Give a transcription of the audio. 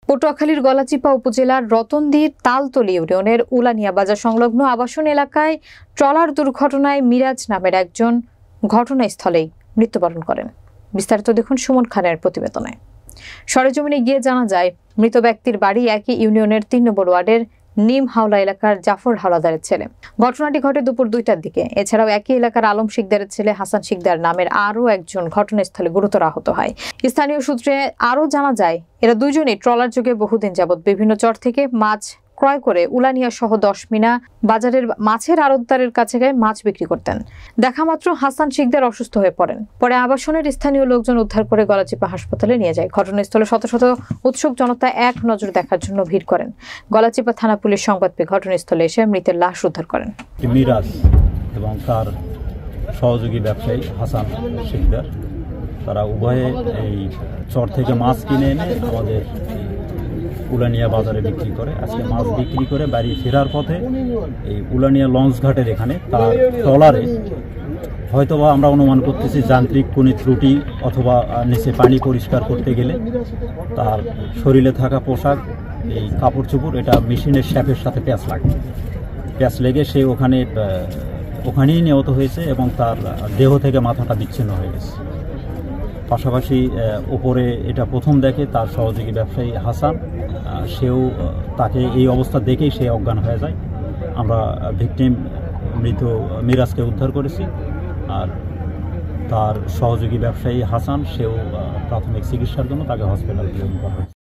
পটুয়াখালীর গলাচিপা উপজেলার রতনদীর তালতলী ইউনিয়নের উলানিয়া বাজার সংলগ্ন আবাসন এলাকায় ট্রলার দুর্ঘটনায় মিরাজ নামের একজন ঘটনাস্থলেই মৃত্যুবরণ করেন। বিস্তারিত দেখুন সুমন খানের প্রতিবেদনে। সরেজমিনে গিয়ে জানা যায়, মৃত ব্যক্তির বাড়ি একই ইউনিয়নের ৩ নম্বর ওয়ার্ডের নিম হাওলা এলাকার জাফর হাওলাদারের ছেলে। ঘটনাটি ঘটে দুপুর ২টার দিকে। এছাড়াও একই এলাকার আলম শিকদারের ছেলে হাসান শিকদার নামের আরও একজন ঘটনাস্থলে গুরুতর আহত হয়। স্থানীয় সূত্রে আরও জানা যায়, এরা দুজনেই ট্রলার যোগে বহুদিন যাবৎ বিভিন্ন চর থেকে মাছ ক্রয় করে উলানিয়া সহ ১০ মিনা বাজারের মাছের আড়তদারের কাছে গিয়ে মাছ বিক্রি করতেন। দেখা মাত্র হাসান শিকদার অসুস্থ হয়ে পড়েন। পরে আবাসনের স্থানীয় লোকজন উদ্ধার করে গলাচিপা হাসপাতালে নিয়ে যায়। ঘটনাস্থলে শত শত উৎসুক জনতা এক নজর দেখার জন্য ভিড় করেন। গলাচিপা থানা পুলিশ সংবাদ পেয়ে ঘটনাস্থলে এসে মৃতের লাশ উদ্ধার করেন। মিরাজ এবং তার সহযোগী ব্যবসায়ী হাসান শিকদার, তারা উভয়ে এই চর থেকে মাছ কিনে এনে আমাদের উলানিয়া বাজারে বিক্রি করে। আজকে মাছ বিক্রি করে বাড়ি ফেরার পথে এই উলানিয়া লঞ্চ ঘাটের এখানে তার ট্রলারে হয়তোবা আমরা অনুমান করতেছি যান্ত্রিক কোনো ত্রুটি অথবা নিচে পানি পরিষ্কার করতে গেলে তার শরীরে থাকা পোশাক, এই কাপড় চোপড়, এটা মেশিনের শ্যাপের সাথে প্যাঁচ লেগে সে ওখানেই নিহত হয়েছে এবং তার দেহ থেকে মাথাটা বিচ্ছিন্ন হয়ে গেছে। পাশাপাশি ওপরে এটা প্রথম দেখে তার সহযোগী ব্যবসায়ী হাসান, সেও তাকে এই অবস্থা দেখেই সে অজ্ঞান হয়ে যায়। আমরা ভিকটিম মৃত মিরাজকে উদ্ধার করেছি, আর তার সহযোগী ব্যবসায়ী হাসান, সেও প্রাথমিক চিকিৎসার জন্য তাকে হসপিটালে প্রেরণ করা হয়েছে।